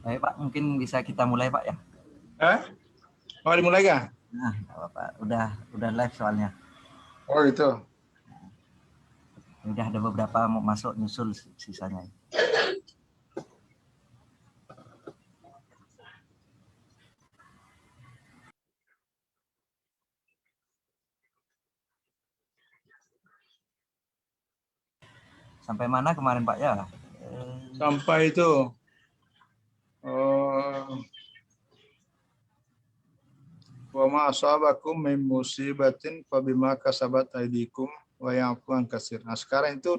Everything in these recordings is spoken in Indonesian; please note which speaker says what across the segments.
Speaker 1: Baik Pak, mungkin bisa kita mulai Pak ya.
Speaker 2: Mau dimulai kah?
Speaker 1: Nah, Pak, udah live soalnya.
Speaker 2: Oh itu.
Speaker 1: Udah ada beberapa mau masuk nyusul sisanya. Sampai mana kemarin Pak ya?
Speaker 2: Sampai itu. Wa ma asabakum min musibatin fabima kasabat aydikum wa ya'fu an katsir. Nah, sekarang itu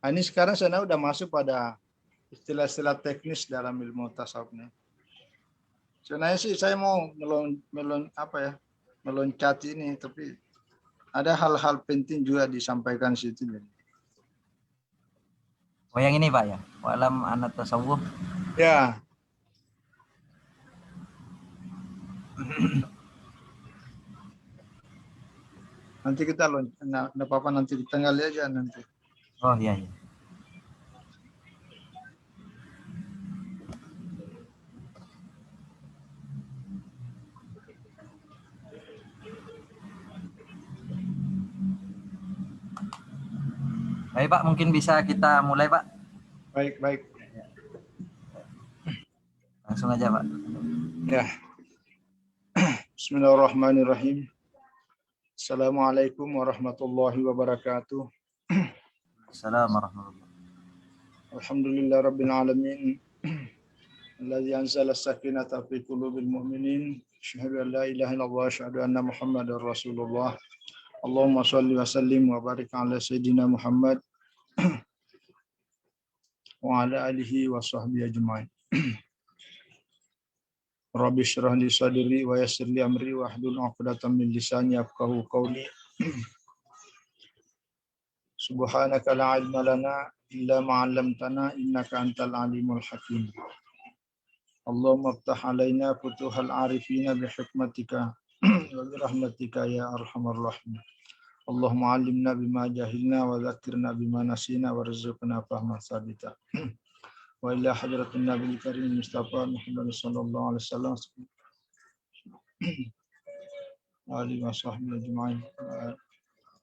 Speaker 2: ini sekarang saya udah masuk pada istilah-istilah teknis dalam ilmu tasawufnya. Sebenarnya sih saya mau meloncat ini, tapi ada hal-hal penting juga disampaikan di situ.
Speaker 1: Oh yang ini Pak ya, walam anat tasawuf.
Speaker 2: Ya. Nanti kita enggak apa-apa, nanti di tengah aja nanti.
Speaker 1: Oh iya. Baik Pak, mungkin bisa kita mulai Pak.
Speaker 2: Baik.
Speaker 1: Langsung aja Pak.
Speaker 2: Ya. Bismillahirrahmanirrahim. Assalamualaikum warahmatullahi wabarakatuh.
Speaker 1: Assalamualaikum warahmatullahi wabarakatuh.
Speaker 2: Alhamdulillah rabbil alamin. Alladzi anzala as-sakinata fi qulubil mu'minin. Asyhadu an la ilaha illallah wa asyhadu anna Muhammadar Rasulullah. Allahumma shalli wa sallim wa barik ala sayyidina Muhammad wa ala alihi wa sahbihi ajma'in. Rabbi shrah li sadri wa yassir li amri wa hlul 'uqdatam min lisani yafqahu qawli. Subhanaka la ilma lana illa ma 'allamtana innaka antal alimul hakim. Allahumma iftah alaina futuhal arifina bi hikmatika wa bi rahmatika ya arhamar rahimin. Allahumma 'allimna bima jahilna wa dzakkirna bima nasina warzuqna fahman sabita. Wa ila hadratin nabiyil karim Mustafa Muhammad sallallahu alaihi wasallam alihi wa sahbihi ajma'in.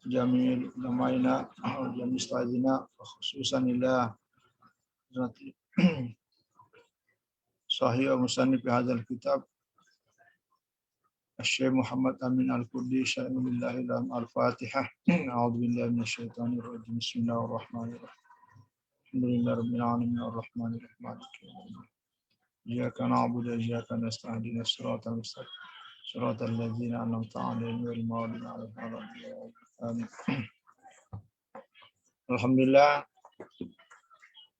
Speaker 2: Jamil namaina jamil istazina khususan ila sahih musannif hadzal kitab Syekh Muhammad Amin Al-Qurdi syai'ulillahi al-Fatihah. A'udzu billahi minasyaitonir rajim. Bismillahirrahmanirrahim. Alhamdulillahirabbil alamin arrahmanir rahim maliki yaumiddin. Iyyaka na'budu wa iyyaka nasta'in ihdinas siratal mustaqim. Siratal ladzina an'amta 'alaihim ghairil maghdubi 'alaihim waladdallin. Alhamdulillah,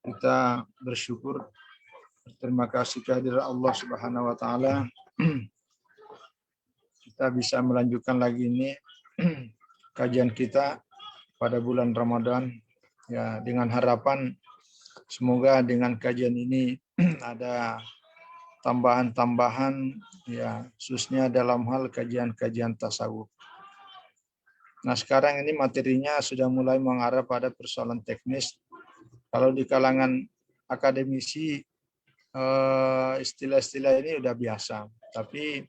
Speaker 2: kita bersyukur, berterima kasih kehadirat Allah Subhanahu wa taala. Kita bisa melanjutkan lagi ini kajian kita pada bulan Ramadan ya, dengan harapan semoga dengan kajian ini ada tambahan-tambahan ya, khususnya dalam hal kajian-kajian tasawuf. Nah, sekarang ini materinya sudah mulai mengarah pada persoalan teknis. Kalau di kalangan akademisi istilah-istilah ini udah biasa, tapi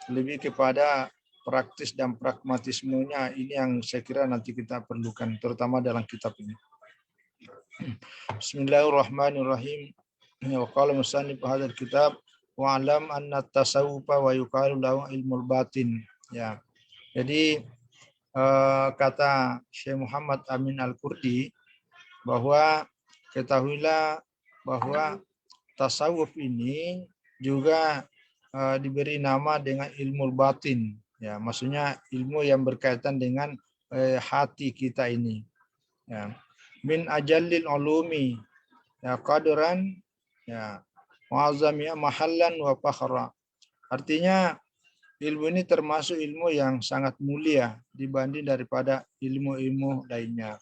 Speaker 2: lebih kepada praktis dan pragmatismenya ini yang saya kira nanti kita perlukan, terutama dalam kitab ini. Bismillahirrahmanirrahim. Wa qala musannif hadzal kitab wa alam anna tasawufa wa yuqalu lahu ilmul batin. Ya. Jadi kata Syekh Muhammad Amin Al-Qurdi bahwa ketahuilah bahwa tasawuf ini juga diberi nama dengan ilmu batin, ya, maksudnya ilmu yang berkaitan dengan hati kita ini, ya. Min ajallil ulumi, ya, qadran, ya, muazzamiya mahallan wa fakhra. Artinya ilmu ini termasuk ilmu yang sangat mulia dibanding daripada ilmu-ilmu lainnya,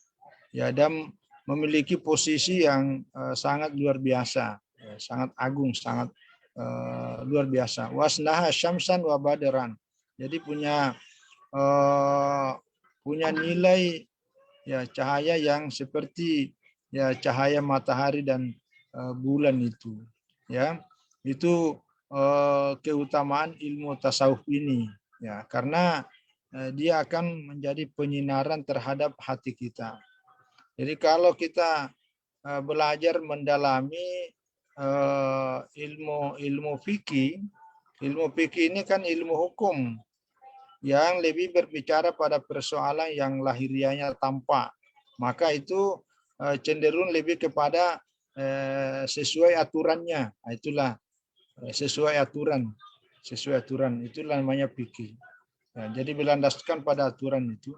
Speaker 2: ya, dan memiliki posisi yang sangat luar biasa, ya, sangat agung, sangat luar biasa. Wasnaha syamsan wa badran. Jadi punya nilai ya cahaya yang seperti ya cahaya matahari dan bulan itu. Ya, itu keutamaan ilmu tasawuf ini. Ya, karena dia akan menjadi penyinaran terhadap hati kita. Jadi kalau kita belajar mendalami ilmu fikih, ilmu fikih ini kan ilmu hukum yang lebih berbicara pada persoalan yang lahiriahnya tampak. Maka itu cenderung lebih kepada sesuai aturannya. Nah, itulah sesuai aturan. Sesuai aturan. Itulah namanya fikih. Nah, jadi berlandaskan pada aturan itu.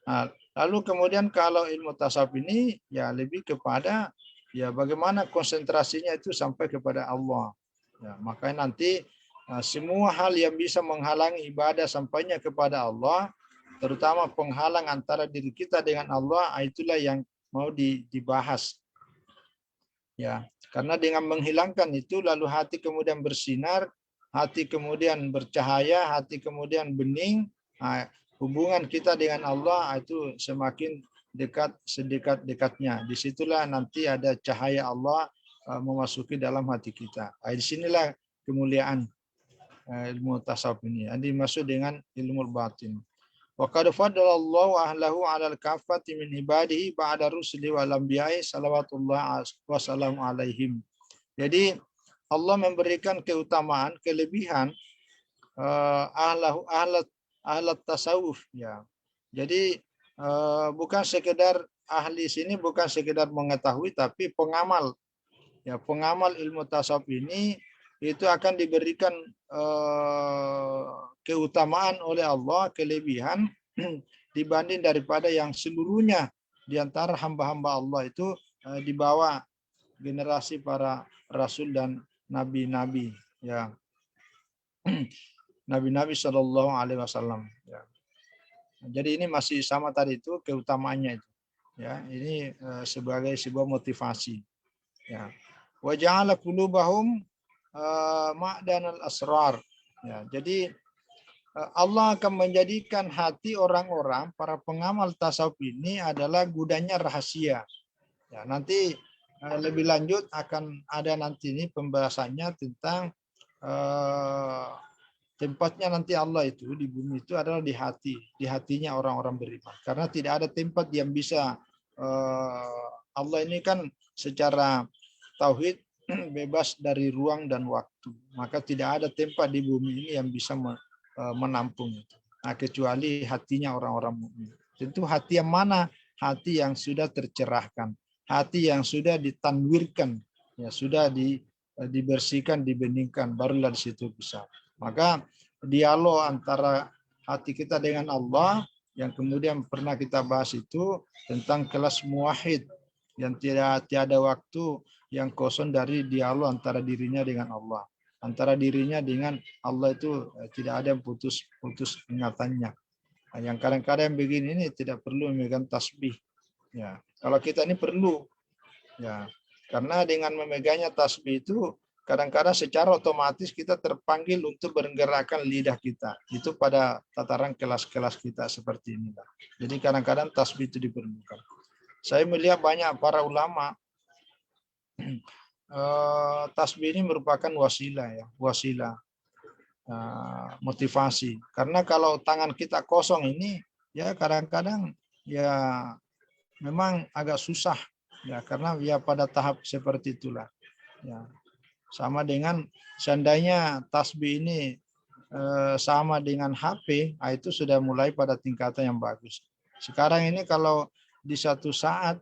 Speaker 2: Nah, lalu kemudian kalau ilmu tasawuf ini ya lebih kepada ya bagaimana konsentrasinya itu sampai kepada Allah. Ya, makanya nanti semua hal yang bisa menghalangi ibadah sampainya kepada Allah, terutama penghalang antara diri kita dengan Allah, itulah yang mau dibahas. Ya, karena dengan menghilangkan itu lalu hati kemudian bersinar, hati kemudian bercahaya, hati kemudian bening. Nah, hubungan kita dengan Allah itu semakin dekat sedekat-dekatnya. Disitulah nanti ada cahaya Allah memasuki dalam hati kita. Nah, disinilah kemuliaan ilmu tasawuf ini. Ini dimaksud dengan ilmu batin. Wa qad faddalallahu ahlahu 'alal kafati min ibadihi ba'da rusuli wal anbiya'i salawatullah wa salam alaihim. Jadi Allah memberikan keutamaan, kelebihan ahlat tasawuf ya. Jadi bukan sekedar ahli sini bukan sekedar mengetahui tapi pengamal. Ya, pengamal ilmu tasawuf ini itu akan diberikan keutamaan oleh Allah, kelebihan dibanding daripada yang seluruhnya di antara hamba-hamba Allah itu di bawah generasi para rasul dan nabi-nabi ya. Nabi-nabi Shallallahu alaihi wasallam ya. Jadi ini masih sama tadi itu keutamaannya itu. Ya, ini sebagai sebuah motivasi. Ya. Wa ja'ala qulubahum ma'danal asrar. Ya, jadi Allah akan menjadikan hati orang-orang para pengamal tasawuf ini adalah gudangnya rahasia. Ya, nanti lebih lanjut akan ada nanti ini pembahasannya tentang tempatnya nanti Allah itu di bumi itu adalah di hati, di hatinya orang-orang beriman. Karena tidak ada tempat yang bisa Allah ini kan secara tauhid bebas dari ruang dan waktu. Maka tidak ada tempat di bumi ini yang bisa menampung itu. Nah, kecuali hatinya orang-orang mukmin. Tentu hati yang mana? Hati yang sudah tercerahkan, hati yang sudah ditanwirkan, ya sudah dibersihkan, dibeningkan, barulah di situ bisa. Maka dialog antara hati kita dengan Allah yang kemudian pernah kita bahas itu tentang kelas muwahhid yang tiada waktu yang kosong dari dialog antara dirinya dengan Allah. Antara dirinya dengan Allah itu tidak ada yang putus ingatannya. Yang kadang-kadang begini ini tidak perlu memegang tasbih. Ya, kalau kita ini perlu. Ya, karena dengan memegangnya tasbih itu kadang-kadang secara otomatis kita terpanggil untuk menggerakkan lidah kita. Itu pada tataran kelas-kelas kita seperti ini. Jadi kadang-kadang tasbih itu diperlukan. Saya melihat banyak para ulama tasbih ini merupakan wasilah ya, wasilah motivasi. Karena kalau tangan kita kosong ini ya kadang-kadang ya memang agak susah ya karena ya pada tahap seperti itulah. Ya. Sama dengan seandainya tasbih ini sama dengan HP, itu sudah mulai pada tingkatan yang bagus. Sekarang ini kalau di satu saat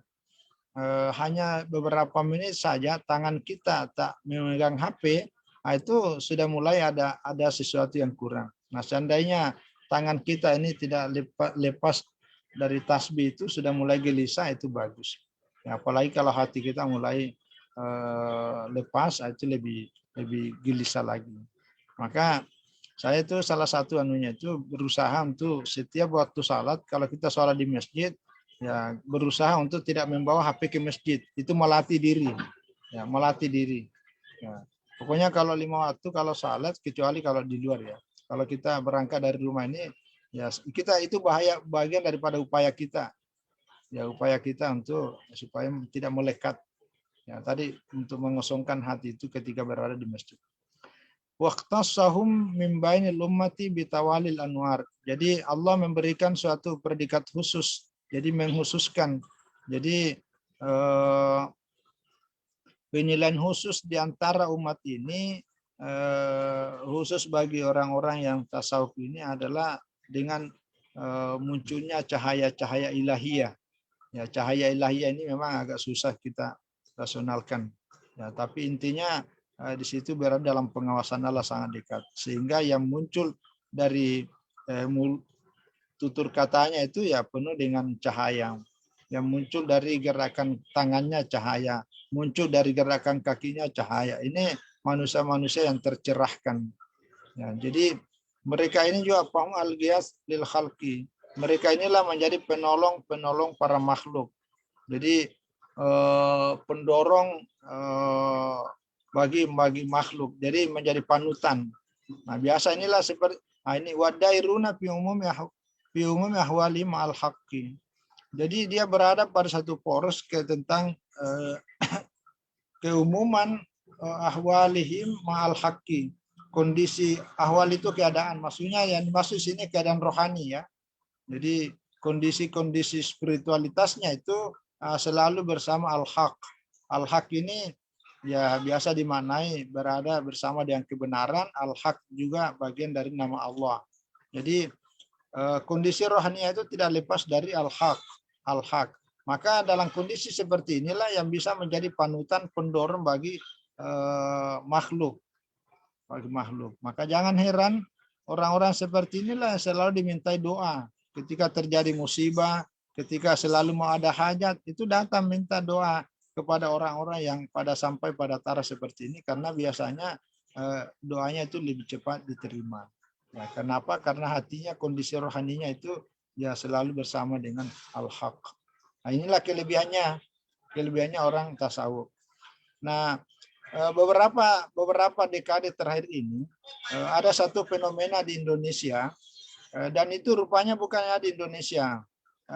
Speaker 2: hanya beberapa menit saja tangan kita tak memegang HP, itu sudah mulai ada sesuatu yang kurang. Nah, seandainya tangan kita ini tidak lepas dari tasbih itu sudah mulai gelisah, itu bagus. Ya, apalagi kalau hati kita mulai lepas, itu lebih gelisah lagi. Maka saya itu salah satu anunya itu berusaha untuk setiap waktu salat, kalau kita sholat di masjid, ya berusaha untuk tidak membawa HP ke masjid. Itu melatih diri. Ya, melatih diri. Ya. Pokoknya kalau 5 waktu kalau salat, kecuali kalau di luar ya. Kalau kita berangkat dari rumah ini, ya kita itu bagian daripada upaya kita ya upaya kita untuk supaya tidak melekat. Ya, tadi untuk mengosongkan hati itu ketika berada di masjid. Waqtasahum min bainil ummati bitawalil anwar. Jadi Allah memberikan suatu predikat khusus. Jadi menghususkan. Jadi penilaian khusus di antara umat ini khusus bagi orang-orang yang tasawuf ini adalah dengan munculnya cahaya-cahaya ilahiyah. Ya, cahaya ilahiyah ini memang agak susah kita rasionalkan. Ya, tapi intinya di situ berada dalam pengawasan Allah sangat dekat. Sehingga yang muncul dari tutur katanya itu ya penuh dengan cahaya. Yang muncul dari gerakan tangannya cahaya. Muncul dari gerakan kakinya cahaya. Ini manusia-manusia yang tercerahkan. Ya, jadi mereka ini juga paham al-ghiyas lil khalqi. Mereka inilah menjadi penolong-penolong para makhluk. Jadi pendorong bagi makhluk. Jadi menjadi panutan. Nah, biasa inilah seperti ini wadairuna fi umumi ahwali ma'al haqqi. Jadi dia berada pada satu poros tentang keumuman ahwalihim ma'al haqqi. Kondisi ahwal itu keadaan, maksudnya yang dimaksud sini keadaan rohani ya. Jadi kondisi-kondisi spiritualitasnya itu selalu bersama al-haq. Al-haq ini ya biasa dimaknai berada bersama dengan kebenaran. Al-haq juga bagian dari nama Allah. Jadi kondisi rohani itu tidak lepas dari al-haq. Al-haq. Maka dalam kondisi seperti inilah yang bisa menjadi panutan pendorong bagi makhluk. Maka jangan heran orang-orang seperti inilah selalu dimintai doa. Ketika terjadi musibah, ketika selalu mau ada hajat, itu datang minta doa kepada orang-orang yang sampai pada taraf seperti ini, karena biasanya doanya itu lebih cepat diterima. Ya, kenapa? Karena hatinya, kondisi rohaninya itu ya selalu bersama dengan al-haq. Nah, inilah kelebihannya orang tasawuf. Nah, beberapa dekade terakhir ini ada satu fenomena di Indonesia. Dan itu rupanya bukan hanya di Indonesia.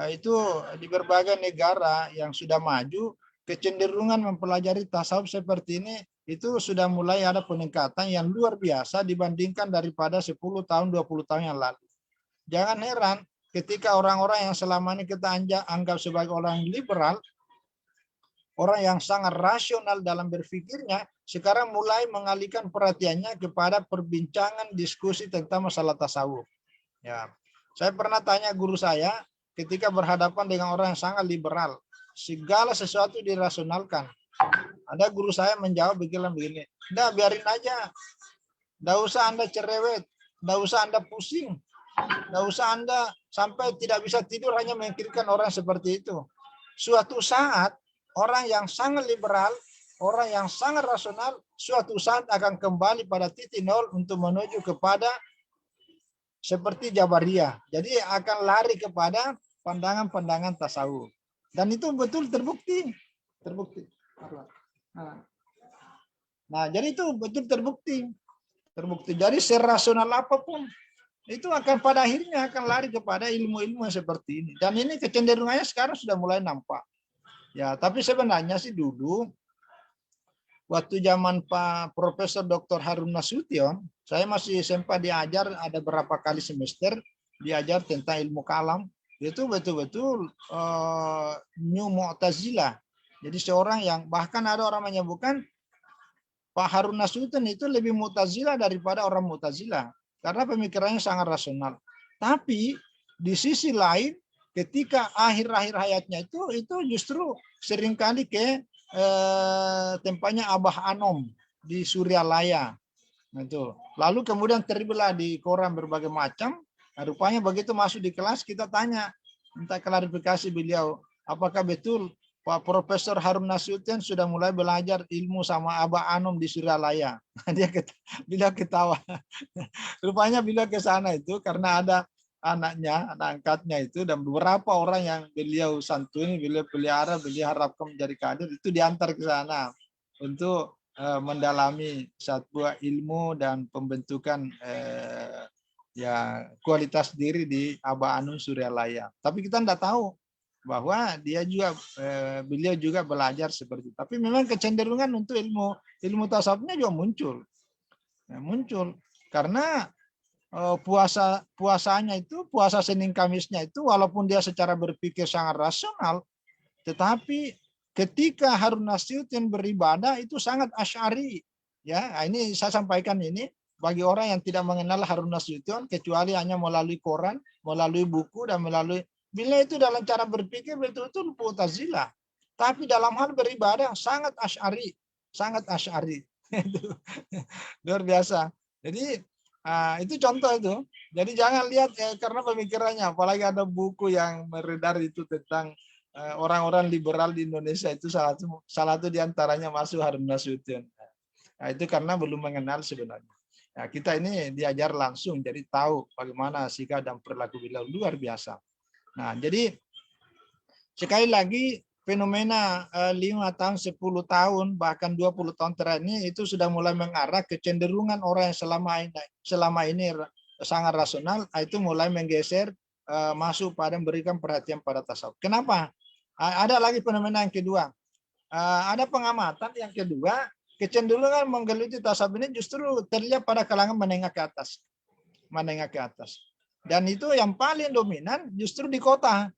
Speaker 2: Itu di berbagai negara yang sudah maju, kecenderungan mempelajari tasawuf seperti ini, itu sudah mulai ada peningkatan yang luar biasa dibandingkan daripada 10 tahun, 20 tahun yang lalu. Jangan heran ketika orang-orang yang selama ini kita anggap sebagai orang liberal, orang yang sangat rasional dalam berpikirnya, sekarang mulai mengalihkan perhatiannya kepada perbincangan diskusi tentang masalah tasawuf. Ya, saya pernah tanya guru saya ketika berhadapan dengan orang yang sangat liberal, segala sesuatu dirasionalkan. Ada guru saya menjawab begini, "Udah biarin aja, nggak usah Anda cerewet, nggak usah Anda pusing, nggak usah Anda sampai tidak bisa tidur hanya memikirkan orang seperti itu. Suatu saat orang yang sangat liberal, orang yang sangat rasional, suatu saat akan kembali pada titik nol untuk menuju kepada seperti Jabariyah. Jadi akan lari kepada pandangan-pandangan tasawuf. Dan itu betul terbukti. Nah, jadi itu betul terbukti. Jadi serasional apapun, itu akan pada akhirnya akan lari kepada ilmu-ilmu yang seperti ini. Dan ini kecenderungannya sekarang sudah mulai nampak. Ya, tapi sebenarnya sih dulu waktu zaman Pak Profesor Dr. Harun Nasution, saya masih sempat diajar ada berapa kali semester diajar tentang ilmu kalam. Itu betul-betul New Mu'tazilah. Jadi seorang yang bahkan ada orang menyebutkan Pak Harun Nasution itu lebih Mu'tazilah daripada orang Mu'tazilah karena pemikirannya sangat rasional. Tapi di sisi lain ketika akhir-akhir hayatnya itu justru seringkali ke tempatnya Abah Anom di Suryalaya. Itu. Lalu kemudian terbelah di koran berbagai macam. Nah, rupanya begitu masuk di kelas kita tanya, minta klarifikasi beliau, apakah betul Pak Profesor Harun Nasution sudah mulai belajar ilmu sama Abah Anom di Suryalaya? Beliau ketawa. Rupanya beliau ke sana itu karena ada anaknya, anak angkatnya itu, dan beberapa orang yang beliau santuni, beliau pelihara, beliau harapkan menjadi kader, itu diantar ke sana untuk mendalami sebuah ilmu dan pembentukan ya kualitas diri di Abah Anum Suryalaya. Tapi kita tidak tahu bahwa beliau juga belajar seperti itu. Tapi memang kecenderungan untuk ilmu tasawufnya juga muncul. Muncul karena puasanya itu, puasa Senin Kamisnya itu walaupun dia secara berpikir sangat rasional, tetapi ketika Harun Nasution beribadah itu sangat asy'ari. Ya, ini saya sampaikan ini bagi orang yang tidak mengenal Harun Nasution kecuali hanya melalui koran, melalui buku dan melalui bila itu dalam cara berpikir betul-betul Mu'tazilah. Tapi dalam hal beribadah sangat asy'ari, sangat asy'ari. Luar biasa. Jadi itu contoh itu. Jadi jangan lihat karena pemikirannya, apalagi ada buku yang beredar itu tentang orang-orang liberal di Indonesia itu salah satu diantaranya masuk Harun Nasution. Nah, itu karena belum mengenal sebenarnya. Nah, kita ini diajar langsung, jadi tahu bagaimana sikap dan perilaku beliau luar biasa. Nah, jadi sekali lagi fenomena 5 tahun, 10 tahun, bahkan 20 tahun terakhir ini itu sudah mulai mengarah kecenderungan orang yang selama ini sangat rasional, itu mulai menggeser masuk pada memberikan perhatian pada tasawuf. Kenapa? Ada lagi fenomena yang kedua. Ada pengamatan yang kedua, kecenderungan menggeluti tasawuf ini justru terlihat pada kalangan menengah ke atas. Menengah ke atas. Dan itu yang paling dominan justru di kota.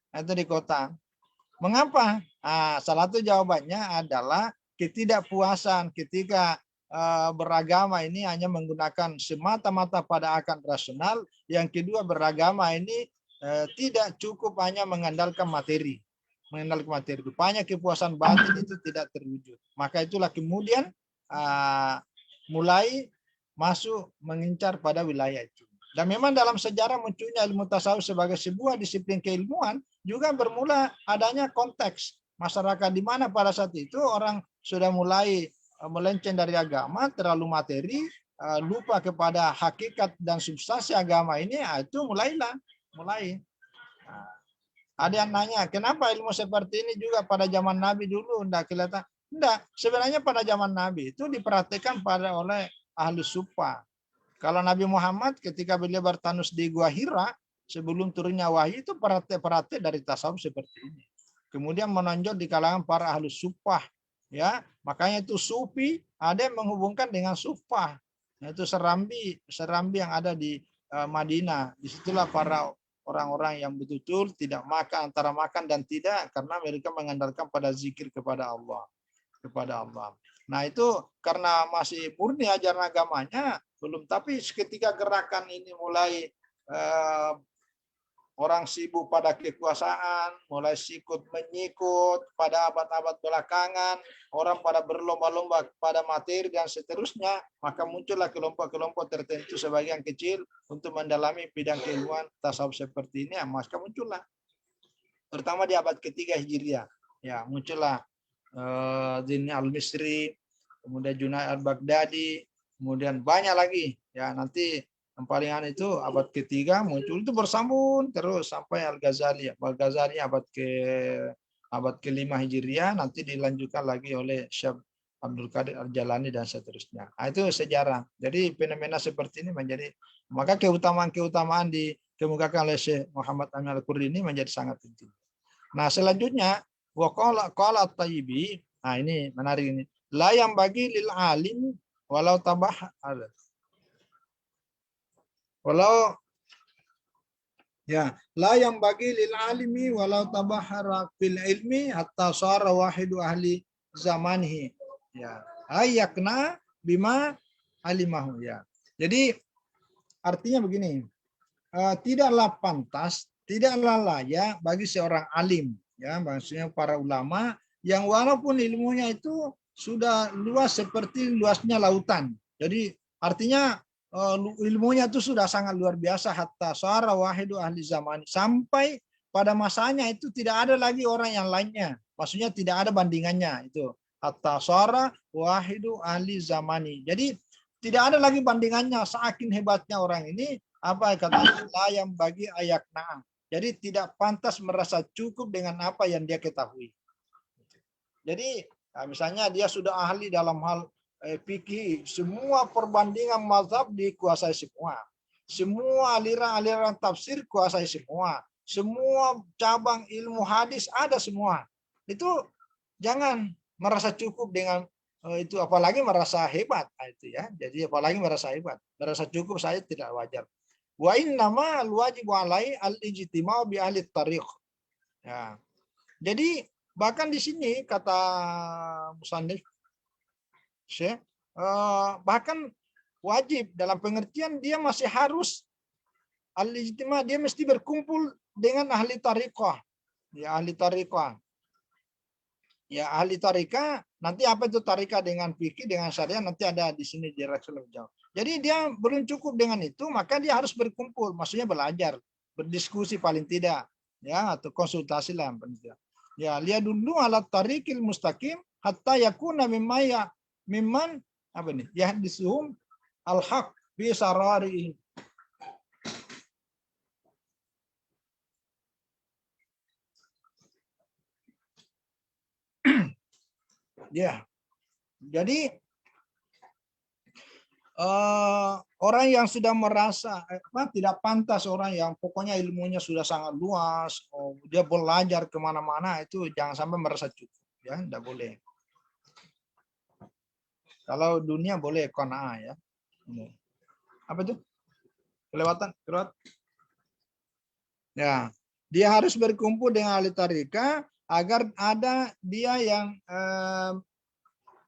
Speaker 2: Itu di kota. Mengapa? Salah satu jawabannya adalah ketidakpuasan ketika beragama ini hanya menggunakan semata-mata pada akal rasional. Yang kedua, beragama ini tidak cukup hanya mengandalkan materi. Mengandalkan materi. Rupanya kepuasan batin itu tidak terwujud. Maka itulah kemudian mulai masuk mengincar pada wilayah itu. Dan memang dalam sejarah munculnya ilmu tasawuf sebagai sebuah disiplin keilmuan juga bermula adanya konteks masyarakat di mana pada saat itu orang sudah mulai melenceng dari agama, terlalu materi, lupa kepada hakikat dan substansi agama ini, itu mulai. Ada yang nanya, kenapa ilmu seperti ini juga pada zaman Nabi dulu enggak kelihatan? Enggak, sebenarnya pada zaman Nabi itu diperhatikan oleh ahli sufa. Kalau Nabi Muhammad ketika beliau bertanus di Gua Hira sebelum turunnya wahyu itu perhati dari tasawuf seperti ini. Kemudian menonjol di kalangan para ahli sufah, ya. Makanya itu sufi ada yang menghubungkan dengan sufah. Itu serambi yang ada di Madinah. Disitulah para orang-orang yang betul-betul tidak makan antara makan dan tidak karena mereka mengandalkan pada zikir kepada Allah. Nah, itu karena masih murni ajaran agamanya belum, tapi ketika gerakan ini mulai orang sibuk pada kekuasaan, mulai menyikut pada abad-abad belakangan, orang pada berlomba-lomba pada materi dan seterusnya, maka muncullah kelompok-kelompok tertentu sebagian kecil untuk mendalami bidang keilmuan tasawuf seperti ini, maka muncullah terutama di abad ketiga Hijriah, ya muncullah Zini al-Misri, kemudian Junaid al-Baghdadi, kemudian banyak lagi, ya nanti yang palingan itu abad ketiga muncul itu bersambung terus sampai Al-Ghazali. Al-Ghazali abad ke-5 Hijriah, nanti dilanjutkan lagi oleh Syekh Abdul Qadir Al-Jalani dan seterusnya. Nah, itu sejarah. Jadi fenomena seperti ini menjadi, maka keutamaan dikemukakan oleh Syekh Muhammad Amin Al-Qurri ini menjadi sangat penting. Nah, selanjutnya qala at-Tayyibi. Nah, ini menarik ini. La yang bagi lil alim walau tabah la yang bagi lil alimi walau tabahara fil ilmi hatta sara wahidu ahli zamanihi, ya ayakna bima alimahu, ya. Jadi artinya begini, tidaklah pantas, tidaklah layak bagi seorang alim, ya maksudnya para ulama yang walaupun ilmunya itu sudah luas seperti luasnya lautan. Jadi artinya ilmunya itu sudah sangat luar biasa, hatta sara wahidu ahli zaman, sampai pada masanya itu tidak ada lagi orang yang lainnya, maksudnya tidak ada bandingannya, itu hatta sara wahidu ahli zamani. Jadi tidak ada lagi bandingannya, saking hebatnya orang ini, apa kata yang bagi ayakna, jadi tidak pantas merasa cukup dengan apa yang dia ketahui. Jadi misalnya dia sudah ahli dalam hal fikih, semua perbandingan mazhab dikuasai semua. Semua aliran-aliran tafsir kuasai semua. semua cabang ilmu hadis ada semua. Itu jangan merasa cukup dengan itu, apalagi merasa hebat. Itu ya. Jadi apalagi merasa hebat, merasa cukup saya tidak wajar. Wa innama al-wajibu alai al-ijtima'u bi ahli tariq. Ya. Jadi bahkan di sini kata musannif Syekh, bahkan wajib dalam pengertian dia masih harus al-ijtima', dia mesti berkumpul dengan ahli tariqah. Ya, ahli tariqah. Ya, ahli tariqah, nanti apa itu tariqah dengan fikih, dengan syariah, nanti ada di sini di lebih jauh. Jadi dia belum cukup dengan itu, maka dia harus berkumpul, maksudnya belajar, berdiskusi paling tidak, ya, atau konsultasi lah. Ya, lihat dulu alat tariqil mustaqim hatta yakuna mimman apa nih? Yahdisuhum al-haq bi sarari. Ya, jadi orang yang sudah merasa tidak pantas, orang yang pokoknya ilmunya sudah sangat luas, dia belajar kemana-mana, itu jangan sampai merasa cukup, ya, tidak boleh. Kalau dunia boleh qanaah, ya. Apa itu? Kelewatan. Ya, dia harus berkumpul dengan ahli tariqah agar ada dia yang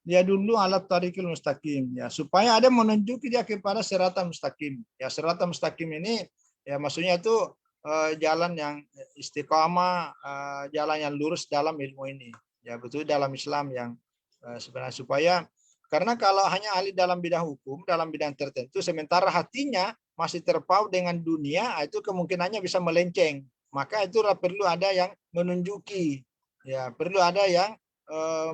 Speaker 2: dia dulu alat tariqil mustaqim, ya, supaya ada menunjuki dia kepada siratal mustaqim. Ya, siratal mustaqim ini ya maksudnya itu jalan yang istiqamah, jalan yang lurus dalam ilmu ini. Ya, betul, dalam Islam yang sebenarnya, supaya karena kalau hanya ahli dalam bidang hukum, dalam bidang tertentu, sementara hatinya masih terpaut dengan dunia, itu kemungkinannya bisa melenceng. Maka itulah perlu ada yang menunjuki, ya, perlu ada yang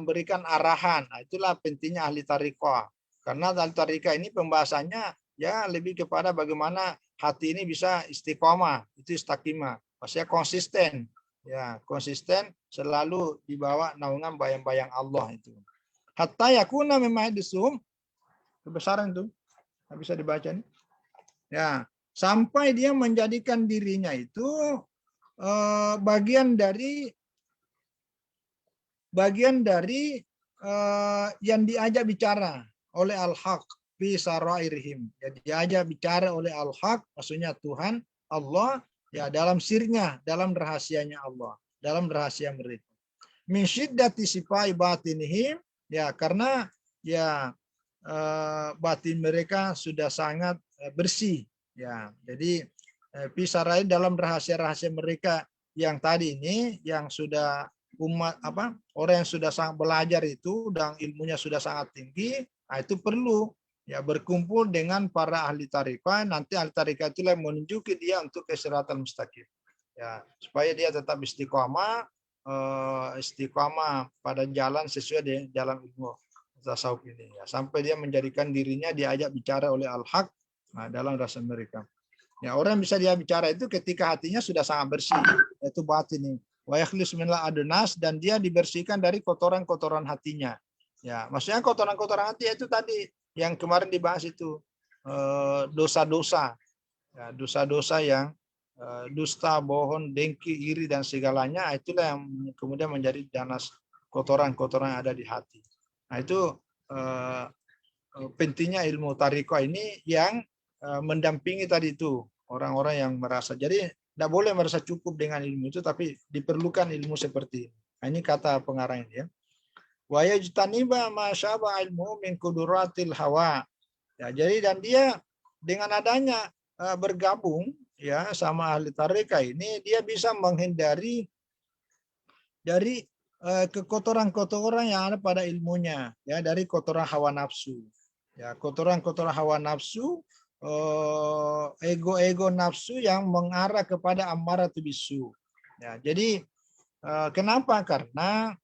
Speaker 2: memberikan arahan. Nah, itulah pentingnya ahli tariqah. Karena ahli tariqah ini pembahasannya ya lebih kepada bagaimana hati ini bisa istiqomah, itu istaqimah. Maksudnya konsisten. Ya, konsisten selalu di bawah naungan bayang-bayang Allah itu. Hatta yakuna mimma kebesaran itu. Nggak bisa dibaca nih. Ya, sampai dia menjadikan dirinya itu bagian dari yang diajak bicara oleh al-haq fi sarairihim. Ya, diajak bicara oleh al-haq, maksudnya Tuhan Allah, ya, dalam sirnya, dalam rahasianya Allah, dalam rahasia mereka. Min syiddati sifai batinihim, ya, karena ya batin mereka sudah sangat bersih, ya. Jadi fi sarair, dalam rahasia-rahasia mereka yang tadi ini, yang sudah umat orang yang sudah sangat belajar itu dan ilmunya sudah sangat tinggi, nah itu perlu ya berkumpul dengan para ahli tariqah. Nanti ahli tariqah itulah yang menunjuki dia untuk ke siratal mustaqim, ya, supaya dia tetap istiqamah pada jalan sesuai dengan jalan ilmu tasawuf ini, ya, sampai dia menjadikan dirinya diajak bicara oleh al-haq, nah, dalam rasa mereka. Ya, orang bisa dia bicara itu ketika hatinya sudah sangat bersih, yaitu batin ini. Wa yakhlis minal adnas, dan dia dibersihkan dari kotoran-kotoran hatinya. Ya, maksudnya kotoran-kotoran hati itu tadi yang kemarin dibahas itu dosa-dosa. Ya, dosa-dosa yang dusta, bohong, dengki, iri dan segalanya, itulah yang kemudian menjadi danas kotoran-kotoran yang ada di hati. Nah, itu pentingnya ilmu tariqah ini yang mendampingi tadi itu orang-orang yang merasa. Jadi tidak boleh merasa cukup dengan ilmu itu, tapi diperlukan ilmu seperti ini. Nah, ini kata pengarang ini, ya. Wa yajtaniba ma syaba ilmu min quduratil hawa. Ya, jadi dan dia dengan adanya bergabung, ya, sama ahli tariqah ini, dia bisa menghindari dari kekotoran-kotoran yang ada pada ilmunya, ya, dari kotoran hawa nafsu. Ya, kotoran-kotoran hawa nafsu, ego-ego nafsu yang mengarah kepada ammaratu bisu. Ya, jadi kenapa? Karena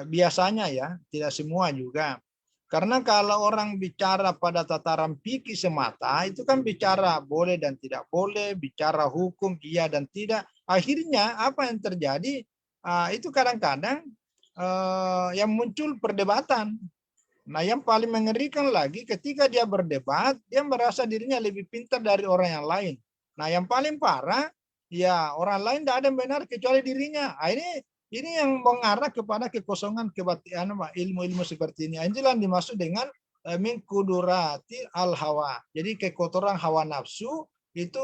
Speaker 2: biasanya, ya, tidak semua juga. Karena kalau orang bicara pada tataran fikih semata, itu kan bicara boleh dan tidak boleh, bicara hukum iya dan tidak. Akhirnya apa yang terjadi? Itu kadang-kadang yang muncul perdebatan. Nah, yang paling mengerikan lagi ketika dia berdebat, dia merasa dirinya lebih pintar dari orang yang lain. Nah, yang paling parah, ya orang lain tidak ada yang benar kecuali dirinya. Ini yang mengarah kepada kekosongan kebatinan ilmu-ilmu seperti ini. Inilah yang dimaksud dengan min kudurati al hawa. Jadi kekotoran hawa nafsu itu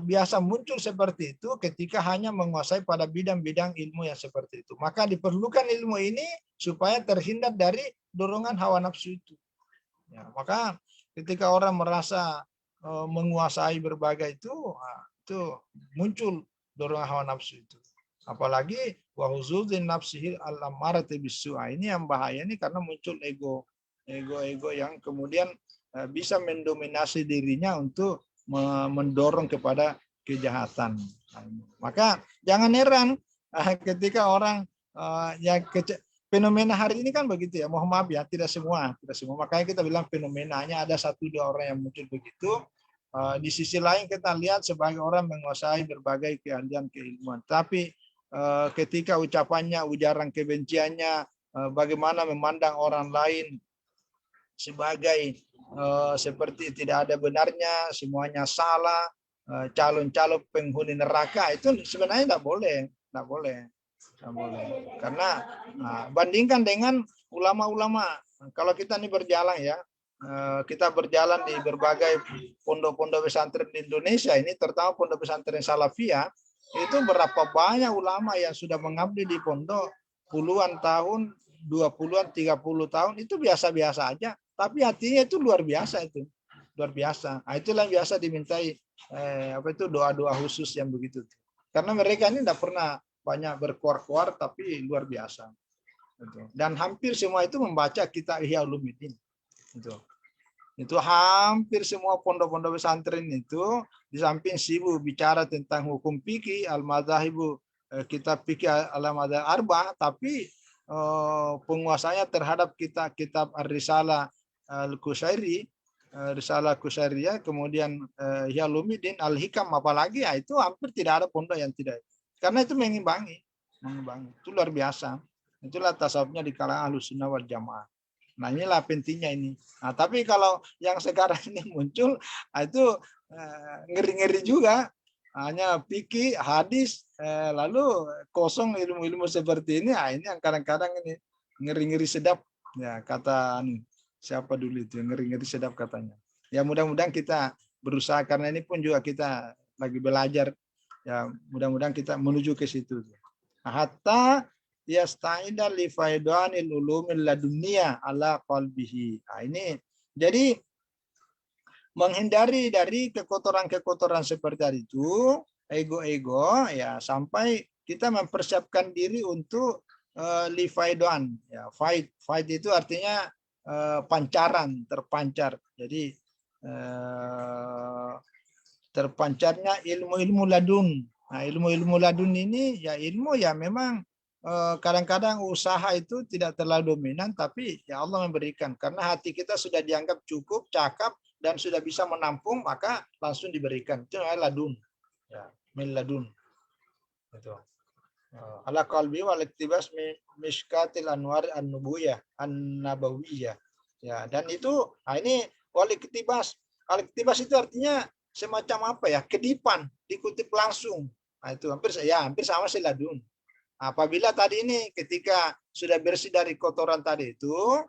Speaker 2: biasa muncul seperti itu ketika hanya menguasai pada bidang-bidang ilmu yang seperti itu. Maka diperlukan ilmu ini supaya terhindar dari dorongan hawa nafsu itu. Ya, maka ketika orang merasa menguasai berbagai itu muncul dorongan hawa nafsu itu. Apalagi wahuzudin nafsihil al-ammarati bisu'. Ini yang bahaya ini karena muncul ego yang kemudian bisa mendominasi dirinya untuk mendorong kepada kejahatan. Maka jangan heran ketika orang fenomena hari ini kan begitu ya. Mohon maaf ya, tidak semua. Makanya kita bilang fenomenanya ada 1-2 orang yang muncul begitu. Di sisi lain kita lihat sebagai orang menguasai berbagai keahlian keilmuan. Tapi ketika ucapannya, ujaran kebenciannya, bagaimana memandang orang lain sebagai seperti tidak ada benarnya, semuanya salah, calon-calon penghuni neraka, itu sebenarnya tidak boleh. Karena bandingkan dengan ulama-ulama. Kalau kita ini berjalan ya, kita berjalan di berbagai pondok-pondok pesantren di Indonesia ini, terutama pondok pesantren Salafiyah, itu berapa banyak ulama yang sudah mengabdi di pondok puluhan tahun, 20-an, 30 tahun, itu biasa-biasa aja. Tapi hatinya itu luar biasa itu. Luar biasa. Nah, itulah yang biasa dimintai doa-doa khusus yang begitu. Karena mereka ini tidak pernah banyak berkuar-kuar, tapi luar biasa. Dan hampir semua itu membaca kitab Ihya Ulumuddin. Itu hampir semua pondok-pondok pesantren itu di samping sibuk bicara tentang hukum fikih al-madzahibu, kitab fikih al-madzhab arba'ah, tapi penguasanya terhadap kitab Ar-Risalah Al-Qushairi, Risalah Qushairiyah, kemudian Ihya Ulumuddin, Al-Hikam, apalagi ya itu hampir tidak ada pondok yang tidak. Karena itu mengimbangi. Itu luar biasa. Itulah tasawufnya di kalangan Ahlussunnah wal Jamaah. Nah, inilah pentingnya ini. Nah, tapi kalau yang sekarang ini muncul, itu ngeri-ngeri juga. Hanya fikih, hadis, lalu kosong ilmu-ilmu seperti ini. Nah, ini yang kadang-kadang ini ngeri-ngeri sedap. Ya, kata siapa dulu itu, ngeri-ngeri sedap katanya. Ya, mudah-mudahan kita berusaha, karena ini pun juga kita lagi belajar. Ya, mudah-mudahan kita menuju ke situ. Hatta yasta'ida li faidanil ulumil ladunia ala qalbihi. Nah, ini jadi menghindari dari kekotoran-kekotoran seperti itu, ego-ego ya, sampai kita mempersiapkan diri untuk li faidan. Ya, faid itu artinya pancaran, terpancar. Jadi terpancarnya ilmu-ilmu ladun. Nah, ilmu-ilmu ladun ini ya ilmu ya memang kadang-kadang usaha itu tidak terlalu dominan, tapi ya Allah memberikan. Karena hati kita sudah dianggap cukup, cakap, dan sudah bisa menampung, maka langsung diberikan. Itu ladun. Ya, min ladun. Itu. Ala qalbi wal iktibas mishkatil anwar an-nubawiyah, an-nabawiyah. Ya, dan itu ini wal iktibas. Al iktibas itu artinya semacam apa ya? Kedipan, dikutip langsung. Nah, itu hampir sama sih ladun. Apabila tadi ini ketika sudah bersih dari kotoran tadi itu,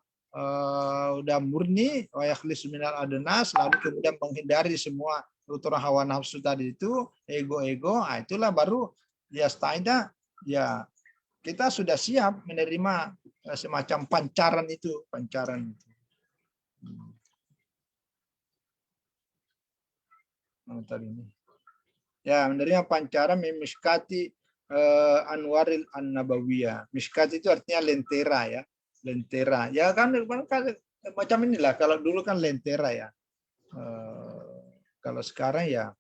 Speaker 2: udah murni, wa yakhlisu minal adnas, lalu kemudian menghindari semua kotoran hawa nafsu tadi itu, ego-ego, itulah baru ya sta'ida, ya kita sudah siap menerima semacam pancaran itu. Tadi ini. Ya, menerima pancaran mimiskati Anwaril An-Nabawiyah. Miskat itu artinya lentera ya. Lentera. Ya kan macam inilah. Kalau dulu kan lentera ya. Kalau sekarang ya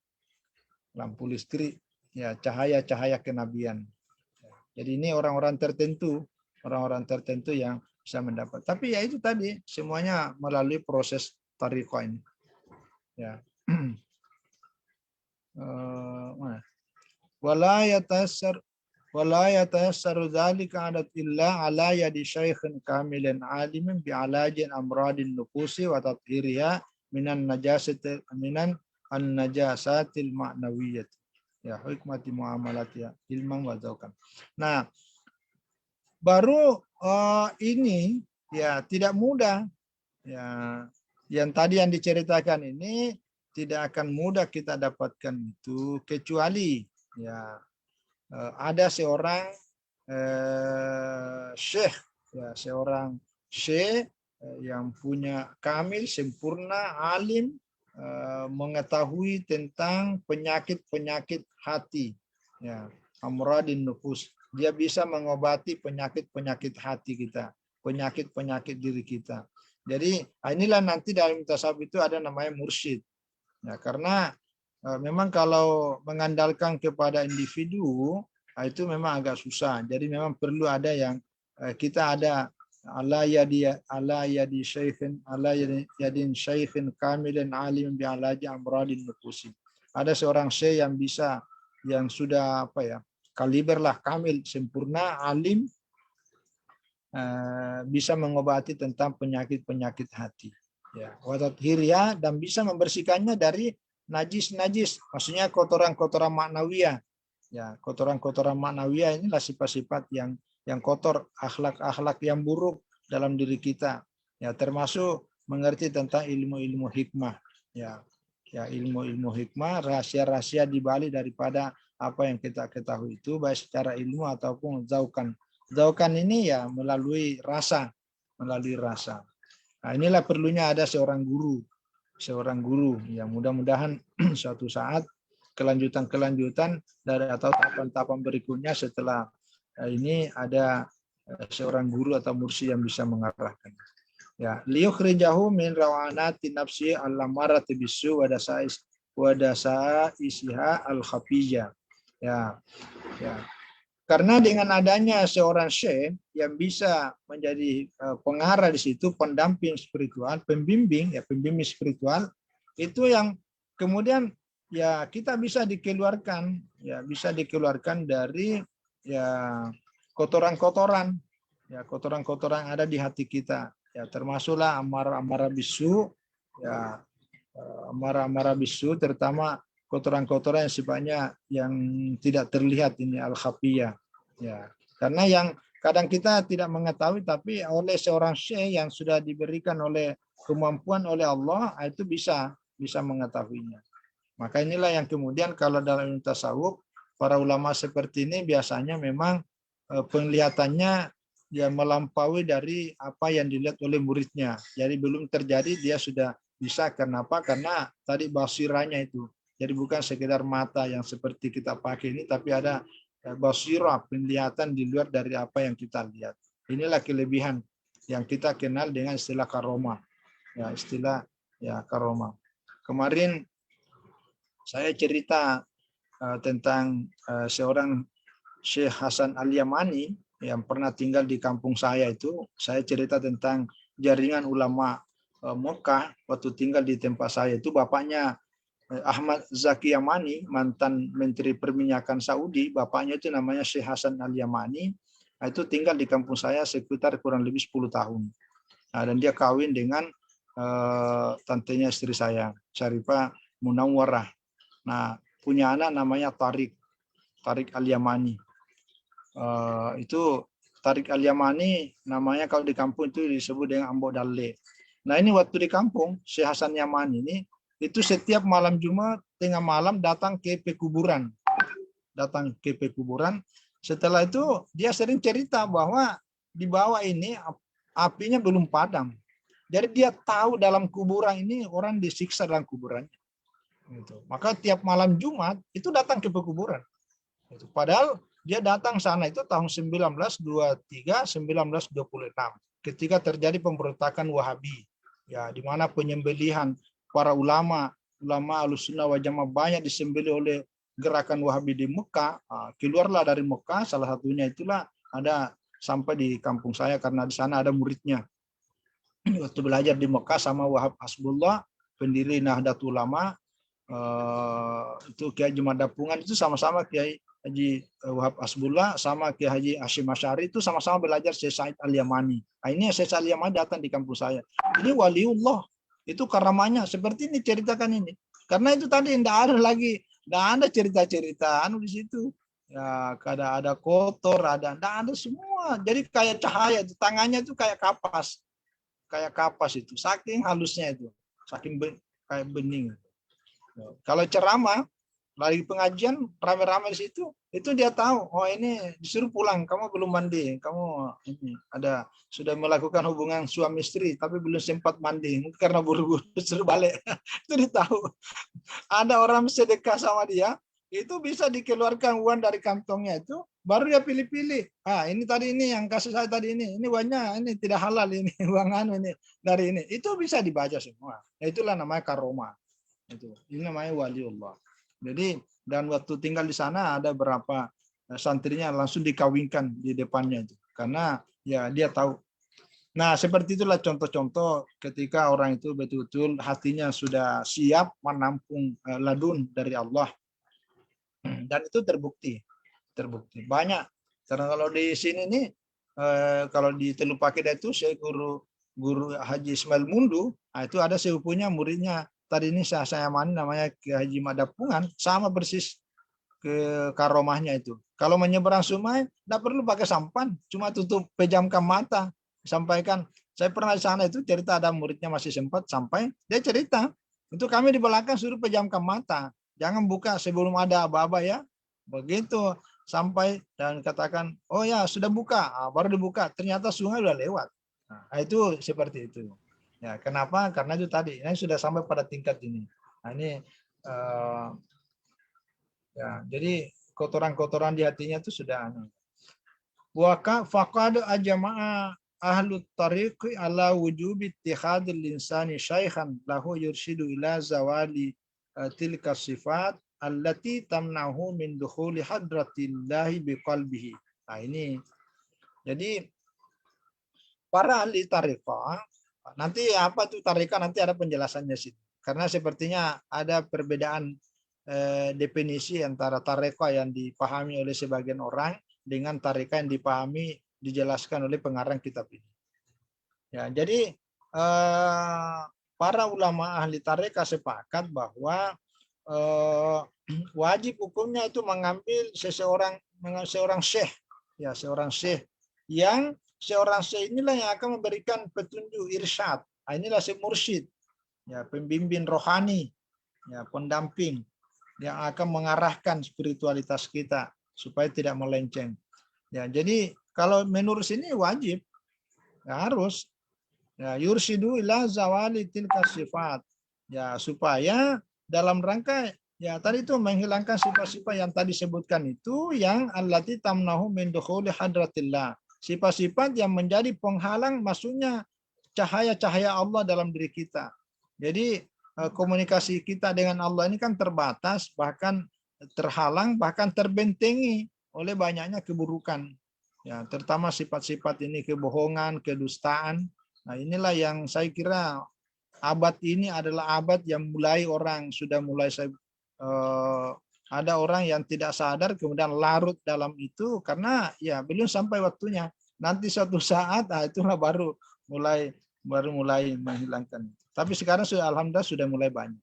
Speaker 2: lampu listrik, ya cahaya-cahaya kenabian. Jadi ini orang-orang tertentu yang bisa mendapat. Tapi ya itu tadi semuanya melalui proses tariqah ini. Ya. Wala yatayassaru dzalika adat illa ala yadi syaikhin kamilan alimin bi alajin amradin nufusi wa tathhiriha minan najasatil ma'nawiyyah. ya hikmati muamalati ilman wa dzauqan. Nah, baru ini ya tidak mudah ya, yang tadi yang diceritakan ini tidak akan mudah kita dapatkan itu kecuali ya ada seorang syekh ya, seorang syekh yang punya kamil sempurna alim mengetahui tentang penyakit-penyakit hati ya, amradin nufus. Dia bisa mengobati penyakit-penyakit hati kita, penyakit-penyakit diri kita. Jadi inilah nanti dalam tasawuf itu ada namanya mursyid. Ya, karena memang kalau mengandalkan kepada individu itu memang agak susah. Jadi memang perlu ada yang kita ada ala yadi syekhin kamilin alim bi alaji amradin nufusi. Ada seorang syekh yang bisa, yang sudah apa ya, kaliber lah, kamil, sempurna, alim, bisa mengobati tentang penyakit-penyakit hati. Ya, watathirya, dan bisa membersihkannya dari najis-najis, maksudnya kotoran-kotoran maknawiyah. Ya, kotoran-kotoran maknawiyah inilah sifat-sifat yang kotor, akhlak-akhlak yang buruk dalam diri kita. Ya, termasuk mengerti tentang ilmu-ilmu hikmah. Ya, ilmu-ilmu hikmah, rahasia-rahasia di balik daripada apa yang kita ketahui itu, baik secara ilmu ataupun zaukan. Zaukan ini ya melalui rasa, Nah, inilah perlunya ada seorang guru yang mudah-mudahan suatu saat kelanjutan dari atau tahapan-tahapan berikutnya setelah ini ada seorang guru atau mursyid yang bisa mengarahkan. Ya, liyukhrijahu min rawanati nafsi al-lamarati bisu wa dasa isiha al-khafiyah. Ya. Karena dengan adanya seorang syekh yang bisa menjadi pengarah di situ, pendamping spiritual, pembimbing spiritual, itu yang kemudian ya kita bisa dikeluarkan dari ya kotoran-kotoran ada di hati kita. Ya, termasuklah amarah bisu, ya amarah bisu, terutama kotoran-kotoran yang sifatnya yang tidak terlihat ini al-khafiyah. Ya, karena yang kadang kita tidak mengetahui, tapi oleh seorang syekh yang sudah diberikan oleh kemampuan oleh Allah itu bisa mengetahuinya. Maka inilah yang kemudian kalau dalam tasawuf para ulama seperti ini biasanya memang penglihatannya dia melampaui dari apa yang dilihat oleh muridnya. Jadi belum terjadi dia sudah bisa. Kenapa? Karena tadi basirahnya itu. Jadi bukan sekedar mata yang seperti kita pakai ini, tapi ada basirah, penglihatan di luar dari apa yang kita lihat. Inilah kelebihan yang kita kenal dengan istilah karomah. Ya, istilah ya karomah. Kemarin saya cerita tentang seorang Syekh Hasan Al-Yamani yang pernah tinggal di kampung saya itu. Saya cerita tentang jaringan ulama Mekah waktu tinggal di tempat saya itu. Bapaknya Ahmad Zaki Yamani, mantan Menteri Perminyakan Saudi. Bapaknya itu namanya Syekh Hasan Al-Yamani. Nah, itu tinggal di kampung saya sekitar kurang lebih 10 tahun. Nah, dan dia kawin dengan tantenya istri saya, Syarifah Munawwarah. Nah, punya anak namanya Tarik Al-Yamani. Itu Tarik Al-Yamani namanya kalau di kampung itu disebut dengan Ambok Dalle. Nah, ini waktu di kampung Syekh Hasan Yamani ini itu setiap malam Jumat tengah malam datang ke pekuburan. Setelah itu dia sering cerita bahwa di bawah ini apinya belum padam. Jadi dia tahu dalam kuburan ini orang disiksa dalam kuburannya. Gitu. Maka tiap malam Jumat itu datang ke pekuburan. Gitu. Padahal dia datang sana itu tahun 1923-1926 ketika terjadi pemberontakan Wahabi. Ya, di mana penyembelihan para ulama Ahlussunnah wal Jamaah banyak disembelih oleh gerakan Wahabi di Mekah. Keluarlah dari Mekah, salah satunya itulah ada sampai di kampung saya karena di sana ada muridnya. Waktu belajar di Mekah sama Wahab Hasbullah, pendiri Nahdlatul Ulama, itu Kiai Jumat Dapungan itu sama-sama Kiai Haji Wahab Hasbullah sama Kiai Haji Hashim Asy'ari itu sama-sama belajar Syekh Said Al-Yamani. Nah, ini Syekh Al-Yamani datang di kampus saya. Ini waliullah, itu karamanya seperti ini ceritakan ini. Karena itu tadi tidak ada lagi Nah, ada cerita-cerita anu di situ. Ya, ada kotor, ada semua. Jadi kayak cahaya itu, tangannya itu kayak kapas itu. Saking halusnya itu, kayak bening. Kalau ceramah, lagi pengajian rame-rame di situ, itu dia tahu, oh ini disuruh pulang, kamu belum mandi, kamu ini sudah melakukan hubungan suami istri tapi belum sempat mandi, mungkin karena buru-buru suruh balik. Itu dia tahu. Ada orang sedekah sama dia, itu bisa dikeluarkan uang dari kantongnya itu, baru dia pilih-pilih. Ah, ini tadi ini yang kasih saya tadi ini uangnya ini tidak halal ini uang anu ini dari ini. Itu bisa dibaca semua. Nah, itulah namanya karomah. Itu. Ini namanya waliullah. Jadi dan waktu tinggal di sana ada berapa santrinya langsung dikawinkan di depannya itu. Karena ya dia tahu. Nah, seperti itulah contoh-contoh ketika orang itu betul-betul hatinya sudah siap menampung ladun dari Allah. Dan itu terbukti. Banyak. Karena kalau di sini nih kalau di Teluk Pakeda itu saya guru Haji Ismail Mundu, itu ada sepupunya muridnya. Tadi ini saya mani namanya Ki Haji Madapungan, sama persis ke karomahnya itu. Kalau menyeberang sungai, tidak perlu pakai sampan, cuma tutup, pejamkan mata. Sampaikan, saya pernah di sana itu cerita ada muridnya masih sempat sampai, dia cerita, itu kami di belakang suruh pejamkan mata, jangan buka sebelum ada aba-aba ya. Begitu sampai dan katakan, oh ya sudah buka, baru dibuka, ternyata sungai udah lewat. Nah, itu seperti itu. Ya, kenapa? Karena itu tadi, ini sudah sampai pada tingkat ini. Nah, ini ya, jadi kotoran-kotoran di hatinya itu sudah waka faqad ajma'a ahlu tariqi ala wujubi ittihadil insani syaikhan lahu yurshidu ila zawali tilka sifat allati tamnahu min dukhuli hadratillahi biqalbihi. Nah, ini. Jadi para ahli tariqah nanti apa tuh tariqah nanti ada penjelasannya sih. Karena sepertinya ada perbedaan definisi antara tarekat yang dipahami oleh sebagian orang dengan tarekat yang dipahami dijelaskan oleh pengarang kitab ini. Ya, jadi para ulama ahli tarekat sepakat bahwa wajib hukumnya itu mengambil seorang syekh, ya seorang syekh yang seorang syekh inilah yang akan memberikan petunjuk irsyad. Inilah syekh mursyid, ya pembimbing rohani, ya pendamping yang akan mengarahkan spiritualitas kita supaya tidak melenceng. Ya, jadi kalau menurut sini wajib, ya harus ya yursidu ila zawali tilka sifat. Ya, supaya dalam rangka ya tadi itu menghilangkan sifat-sifat yang tadi sebutkan itu yang allati tamnahu min dukhuli hadratillah. Sifat-sifat yang menjadi penghalang masuknya cahaya-cahaya Allah dalam diri kita. Jadi komunikasi kita dengan Allah ini kan terbatas, bahkan terhalang, bahkan terbentengi oleh banyaknya keburukan. Ya, terutama sifat-sifat ini kebohongan, kedustaan. Nah, inilah yang saya kira abad ini adalah abad yang mulai orang sudah mulai ada orang yang tidak sadar kemudian larut dalam itu karena ya belum sampai waktunya. Nanti suatu saat itulah baru mulai menghilangkan. Tapi sekarang sudah alhamdulillah sudah mulai banyak.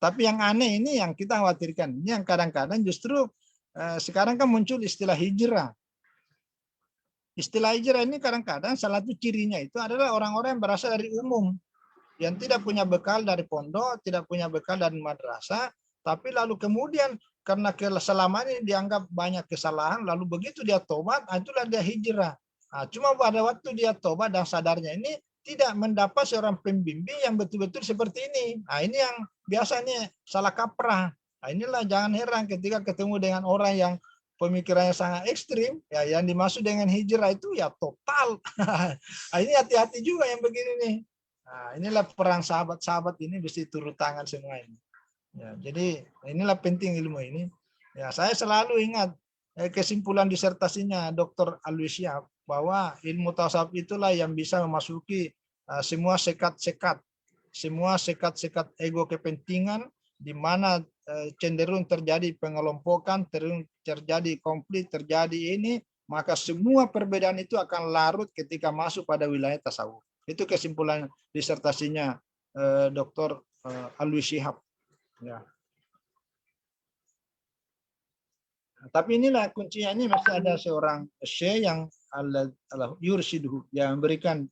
Speaker 2: Tapi yang aneh ini yang kita khawatirkan. Ini yang kadang-kadang justru sekarang kan muncul istilah hijrah. Istilah hijrah ini kadang-kadang salah satu cirinya itu adalah orang-orang yang berasal dari umum. Yang tidak punya bekal dari pondok, tidak punya bekal dari madrasah. Tapi lalu kemudian karena selama ini dianggap banyak kesalahan, lalu begitu dia tobat, itulah dia hijrah. Nah, cuma pada waktu dia tobat dan sadarnya ini tidak mendapat seorang pembimbing yang betul-betul seperti ini. Nah, ini yang biasanya salah kaprah. Nah, inilah jangan heran ketika ketemu dengan orang yang pemikirannya sangat ekstrim, ya yang dimaksud dengan hijrah itu ya total. Nah, ini hati-hati juga yang begini nih. Nah, inilah perang sahabat-sahabat ini mesti turun tangan semua ini. Ya, jadi inilah penting ilmu ini. Ya, saya selalu ingat kesimpulan disertasinya Dr. Alwi Syihab bahwa ilmu tasawuf itulah yang bisa memasuki semua sekat-sekat ego kepentingan di mana cenderung terjadi pengelompokan, terjadi konflik, terjadi ini, maka semua perbedaan itu akan larut ketika masuk pada wilayah tasawuf. Itu kesimpulan disertasinya Dr. Alwi Syihab. Ya. Tapi inilah kuncinya, ini masih ada seorang syekh yang yursiduhu, yang memberikan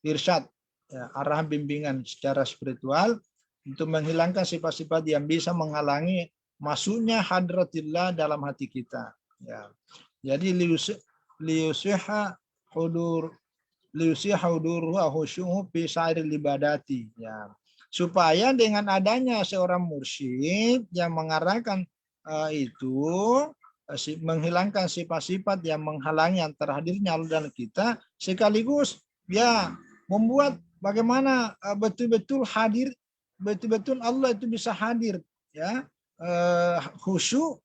Speaker 2: irsyad, ya, arah bimbingan secara spiritual untuk menghilangkan sifat-sifat yang bisa menghalangi masuknya hadratillah dalam hati kita. Ya. Jadi liusiha hudur wa khusyuhu fi sa'iril ibadati, ya. Supaya dengan adanya seorang mursyid yang mengarahkan itu menghilangkan sifat-sifat yang menghalangi antara hadirnya Allah dan kita, sekaligus ya membuat bagaimana betul-betul hadir, betul-betul Allah itu bisa hadir, ya, khusyuk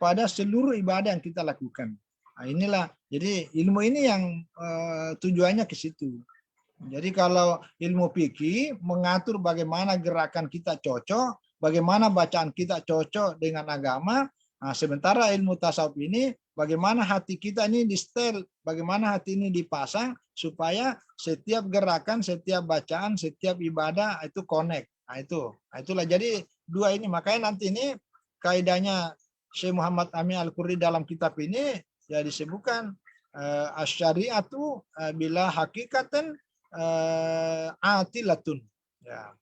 Speaker 2: pada seluruh ibadah yang kita lakukan. Nah, inilah, jadi ilmu ini yang tujuannya ke situ. Jadi kalau ilmu fikih mengatur bagaimana gerakan kita cocok, bagaimana bacaan kita cocok dengan agama. Nah, sementara ilmu tasawuf ini bagaimana hati kita ini di setel, bagaimana hati ini dipasang supaya setiap gerakan, setiap bacaan, setiap ibadah itu connect. Nah, itulah. Jadi dua ini, makanya nanti ini kaidahnya Syekh Muhammad Amin Al-Qurri dalam kitab ini ya disebutkan asyariatu bila hakikatan atilatun, ya.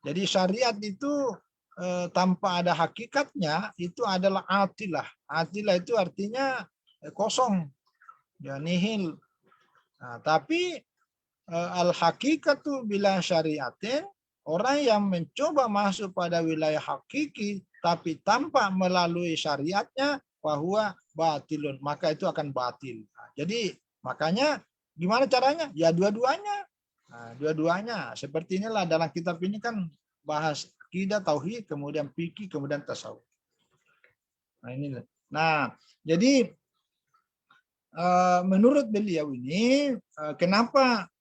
Speaker 2: Jadi syariat itu tanpa ada hakikatnya itu adalah atilah. Atilah itu artinya kosong, ya, nihil. Nah, tapi al hakikatu bila syariatin, orang yang mencoba masuk pada wilayah hakiki tapi tanpa melalui syariatnya, bahwa batilun, maka itu akan batil. Nah, jadi makanya gimana caranya? Ya dua-duanya. Nah, dua-duanya. Seperti inilah dalam kitab ini kan bahas akidah, tauhid, kemudian fikih, kemudian tasawuf. Nah, inilah. Nah, jadi menurut beliau ini kenapa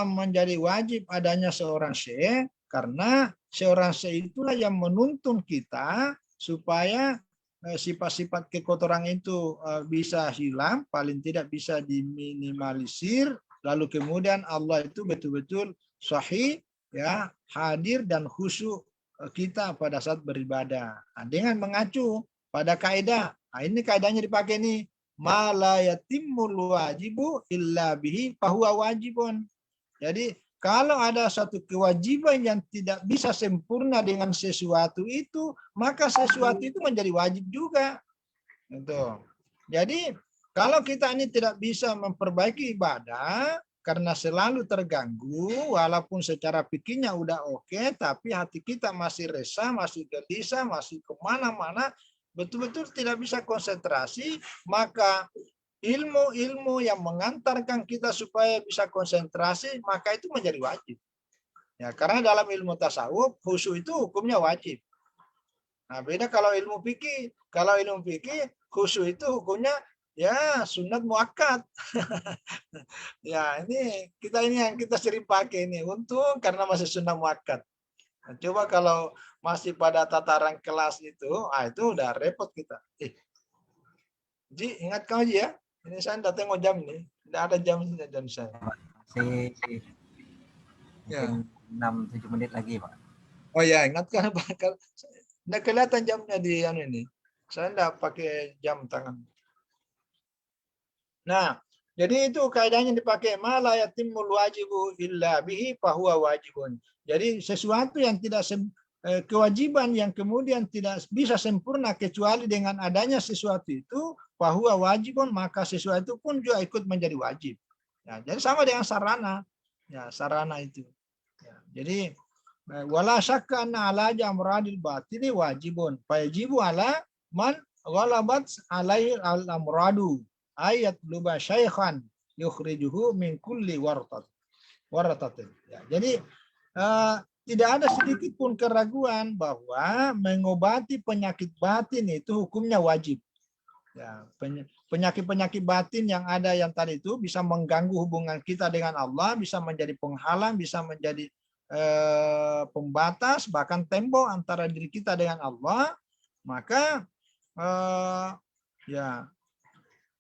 Speaker 2: menjadi wajib adanya seorang syekh? Karena seorang syekh itulah yang menuntun kita supaya sifat-sifat kekotoran itu bisa hilang, paling tidak bisa diminimalisir, lalu kemudian Allah itu betul-betul sahih, ya, hadir dan khusyuk kita pada saat beribadah. Nah, dengan mengacu pada kaidah, nah ini kaidahnya dipakai nih, ma la yatimmul wajibu illa bihi fahuwa wajibun. Jadi kalau ada satu kewajiban yang tidak bisa sempurna dengan sesuatu itu, maka sesuatu itu menjadi wajib juga. Gitu. Jadi kalau kita ini tidak bisa memperbaiki ibadah karena selalu terganggu, walaupun secara fikihnya udah oke, tapi hati kita masih resah, masih gelisah, masih kemana-mana, betul-betul tidak bisa konsentrasi, maka ilmu-ilmu yang mengantarkan kita supaya bisa konsentrasi, maka itu menjadi wajib. Ya, karena dalam ilmu tasawuf, khusyuk itu hukumnya wajib. Nah, beda kalau ilmu fikih. Kalau ilmu fikih, khusyuk itu hukumnya ya sunat muakkad. Ya, ini yang kita sering pakai ini. Untung karena masih sunat muakkad. Nah, coba kalau masih pada tataran kelas itu udah repot kita. Ji, ingat kau Ji ya. Ini saya tidak tengok jam nih. Tidak ada jam saya.
Speaker 1: Masih
Speaker 2: Ya.
Speaker 1: 6-7 menit lagi, Pak.
Speaker 2: Oh ya, ingatkan Pak. Tidak kelihatan jamnya di ini. Saya tidak pakai jam tangan. Nah, jadi itu kaidahnya dipakai, ma la yatimul wajibu illa bihi fahuwa wajibun. Jadi sesuatu yang tidak kewajiban yang kemudian tidak bisa sempurna kecuali dengan adanya sesuatu itu, bahwa wajibun, maka sesuatu pun juga ikut menjadi wajib. Ya, jadi sama dengan sarana. Ya, sarana itu. Ya, jadi wala syakka anna ala jamradil batili wajibun. Fayajibu ala man ghalabat alaihi al-amradu. Ayat luba syaikhan yukhrijuhu min kulli waratatin. Ya, jadi tidak ada sedikit pun keraguan bahwa mengobati penyakit batin itu hukumnya wajib. Ya, penyakit-penyakit batin yang ada yang tadi itu bisa mengganggu hubungan kita dengan Allah, bisa menjadi penghalang, bisa menjadi pembatas, bahkan tembok antara diri kita dengan Allah, maka ya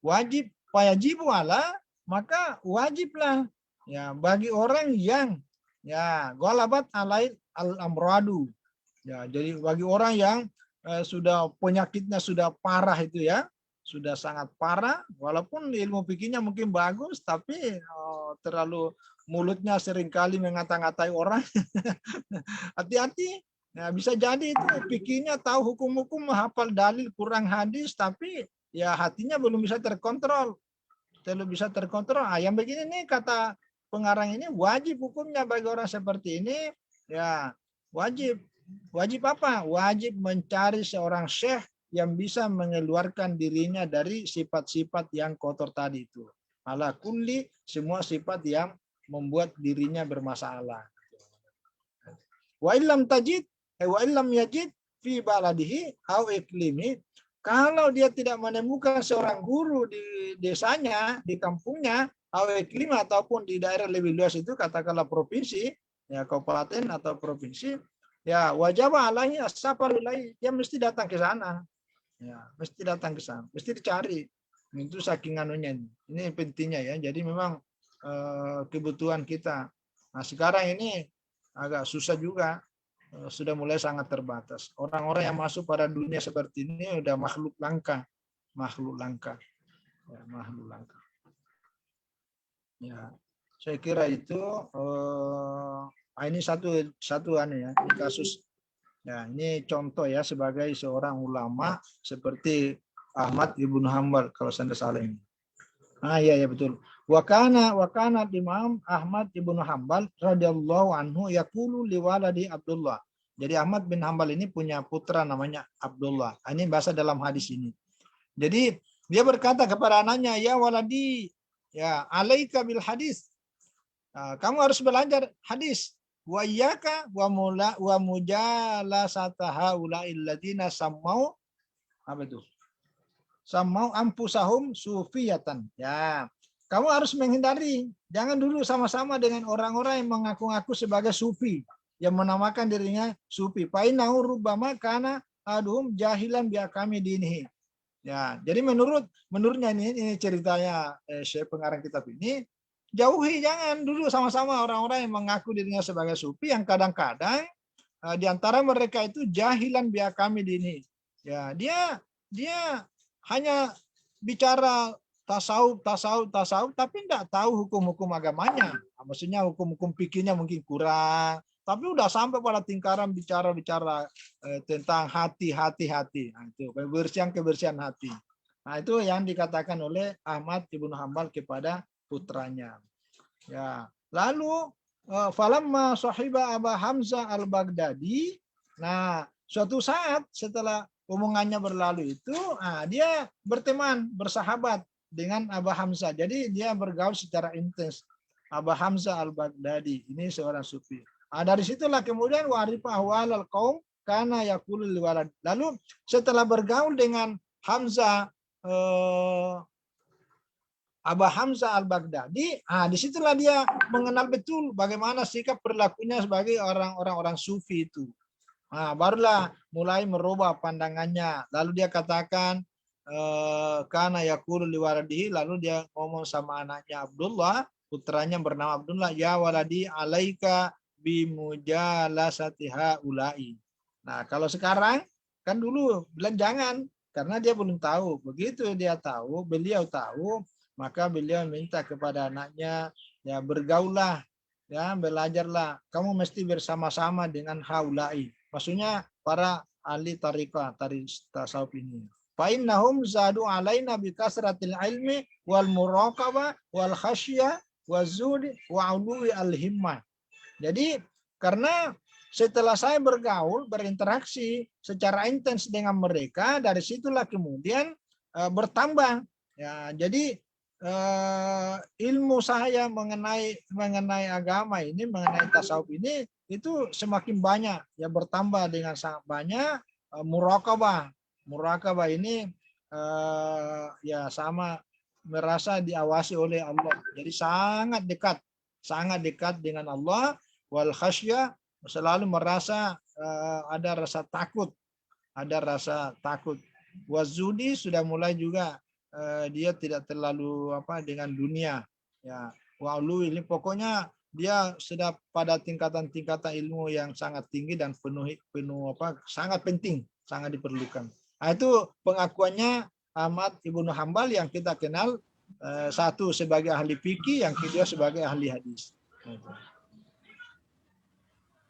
Speaker 2: wajib, wajibu ala, maka wajiblah ya bagi orang yang ya ghalabat alaih al-amradu. Ya, jadi bagi orang yang sudah penyakitnya sudah parah itu ya, sudah sangat parah, walaupun ilmu fikihnya mungkin bagus, tapi terlalu mulutnya seringkali mengata-ngatai orang. Hati-hati. Nah, bisa jadi itu fikihnya tahu hukum-hukum, menghafal dalil, kurang hadis, tapi ya hatinya belum bisa terkontrol. Belum bisa terkontrol. Yang begini nih kata pengarang ini wajib hukumnya bagi orang seperti ini, ya wajib. Wajib apa? Wajib mencari seorang syekh yang bisa mengeluarkan dirinya dari sifat-sifat yang kotor tadi itu. Ala kulli, semua sifat yang membuat dirinya bermasalah. Wa illam tajid, wa illam yajid fi baladihi au iklimi. Kalau dia tidak menemukan seorang guru di desanya, di kampungnya, au iklim ataupun di daerah lebih luas itu, katakanlah provinsi, ya kabupaten atau provinsi, ya wajib alaihi as-safar ilaihi, dia mesti datang ke sana. Ya, mesti datang ke sana, mesti dicari. Itu saking anunya. Ini pentingnya ya. Jadi memang kebutuhan kita. Nah, sekarang ini agak susah juga, sudah mulai sangat terbatas. Orang-orang yang masuk pada dunia seperti ini udah makhluk langka, ya, makhluk langka. Ya, saya kira itu ini satu anu ya, ini kasus. Ya, ini contoh ya sebagai seorang ulama seperti Ahmad ibnu Hambal kalau saya tidak salah ini. Iya betul. Wakana Imam Ahmad ibnu Hambal radhiyallahu anhu yaqulu liwaladi Abdullah. Jadi Ahmad bin Hambal ini punya putra namanya Abdullah. Ini bahasa dalam hadis ini. Jadi dia berkata kepada anaknya, ya waladi, ya alaika bil hadis. Kamu harus belajar hadis. Wa iyyaka wa mujalasata haula'il ladina sammau apa itu? Sammau anfusahum sufiyatan. Ya. Kamu harus menghindari, jangan dulu sama-sama dengan orang-orang yang mengaku-ngaku sebagai sufi, yang menamakan dirinya sufi. Fa innahu rubbama kana adhum jahilan bi akami dinihi. Ya, jadi menurutnya ini ceritanya Syekh pengarang kitab ini, jauhi, jangan dulu sama-sama orang-orang yang mengaku dirinya sebagai sufi, yang kadang-kadang di antara mereka itu jahilan biar kami dini. Ya, dia hanya bicara tasawuf, tapi tidak tahu hukum-hukum agamanya. Maksudnya hukum-hukum fikihnya mungkin kurang, tapi udah sampai pada tingkaran bicara tentang hati. Nah, itu kebersihan hati. Nah, itu yang dikatakan oleh Ahmad ibnu Hambal kepada putranya. Ya, lalu falamma sahiba Aba Hamzah al-Baghdadi. Nah, suatu saat setelah omongannya berlalu itu, dia berteman, bersahabat dengan Aba Hamzah. Jadi dia bergaul secara intens. Aba Hamzah al-Baghdadi ini seorang sufi. Dari situlah kemudian warifa ahwal al-qaum kana yaqulu liwalad. Lalu setelah bergaul dengan Hamzah Aba Hamzah al-Baghdadi, disitulah dia mengenal betul bagaimana sikap perilakunya sebagai orang-orang sufi itu. Barulah mulai merubah pandangannya. Lalu dia katakan, kana yaqulu liwaladihi, lalu dia ngomong sama anaknya Abdullah, putranya bernama Abdullah, ya waladi alaika bimujalasati haula'i. Nah, kalau sekarang kan dulu bilang jangan, karena dia belum tahu. Begitu dia tahu, beliau tahu, maka beliau minta kepada anaknya, ya bergaullah, ya belajarlah. Kamu mesti bersama-sama dengan haula'i. Maksudnya para ahli tariqah, tasawuf ini. Fa innahum zadu alaina bi kasratil ilmi wal muraqabah wal khasyah wazudi wa ului al himmah. Jadi karena setelah saya bergaul, berinteraksi secara intens dengan mereka, dari situlah kemudian bertambah. Ya, jadi ilmu saya mengenai agama ini, mengenai tasawuf ini, itu semakin banyak, ya bertambah dengan sangat banyak. Muraqabah ini ya sama merasa diawasi oleh Allah. Jadi sangat dekat dengan Allah. Wal khasyah, selalu merasa ada rasa takut, Wazudi sudah mulai juga dia tidak terlalu dengan dunia. Ya, walu ini pokoknya dia sudah pada tingkatan ilmu yang sangat tinggi dan penuh sangat penting sangat diperlukan. Nah, itu pengakuannya Ahmad Ibnu Hambal yang kita kenal, satu sebagai ahli fikih, yang kedua sebagai ahli hadis.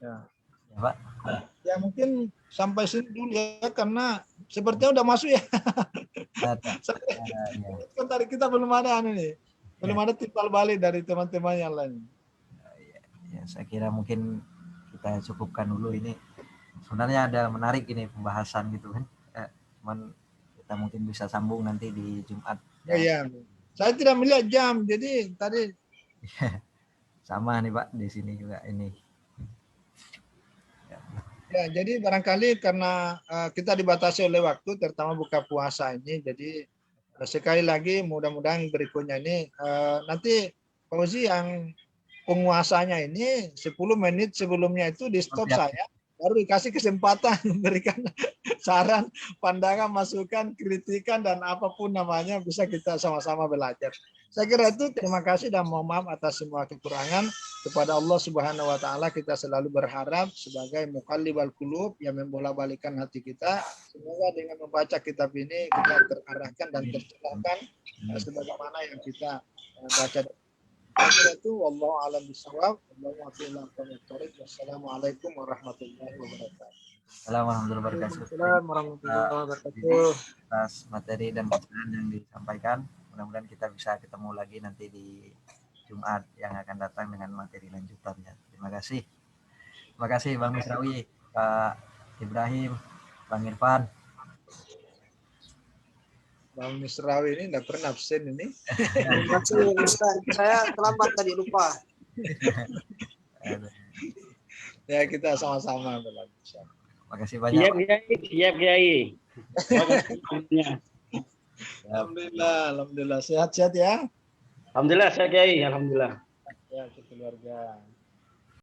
Speaker 2: Ya.
Speaker 1: Ya, Pak.
Speaker 2: Ya mungkin sampai sini dulu ya, karena sepertinya udah masuk ya.
Speaker 1: Ada.
Speaker 2: Sampai
Speaker 1: Ya.
Speaker 2: kan tadi kita belum ada nih, belum ada timbal balik dari teman-teman yang lain.
Speaker 1: Ya, saya kira mungkin kita cukupkan dulu ini. Sebenarnya ada menarik ini pembahasan gitu kan. Cuman kita mungkin bisa sambung nanti di Jumat.
Speaker 2: Oh iya, saya tidak melihat jam, jadi tadi
Speaker 1: Sama nih Pak, di sini juga ini.
Speaker 2: ya, jadi barangkali karena kita dibatasi oleh waktu, terutama buka puasa ini, jadi sekali lagi mudah-mudahan berikutnya ini nanti Fauzi yang penguasanya ini 10 menit sebelumnya itu di stop
Speaker 1: Siap.
Speaker 2: saya, baru dikasih kesempatan memberikan saran, pandangan, masukan, kritikan, dan apapun namanya bisa kita sama-sama belajar. Saya kira itu, terima kasih dan mohon maaf atas semua kekurangan. Kepada Allah Subhanahu wa taala kita selalu berharap sebagai muqallibal qulub yang membolak-balikan hati kita. Semoga dengan membaca kitab ini kita terarahkan dan tercerahkan sebagaimana yang kita baca. Itu wallahu a'lam bishawab. Wassalamualaikum warahmatullahi wabarakatuh.
Speaker 1: Assalamualaikum warahmatullahi
Speaker 2: Waalaikumsalam warahmatullahi wabarakatuh.
Speaker 1: atas materi dan pesan yang disampaikan. Mudah-mudahan kita bisa ketemu lagi nanti di Jumat yang akan datang dengan materi lanjutannya. Terima kasih. Terima kasih Bang Misrawi, Pak Ibrahim, Bang Irfan.
Speaker 2: Bang Misrawi ini enggak pernah absen ini.
Speaker 3: Terima kasih Ustaz. Saya terlambat tadi, lupa.
Speaker 2: Ya, kita sama-sama belajar.
Speaker 1: Terima kasih banyak.
Speaker 4: Siap Kiai.
Speaker 2: Alhamdulillah, sehat-sehat ya.
Speaker 4: Alhamdulillah saya Kiai, alhamdulillah.
Speaker 2: Ya, keluarga.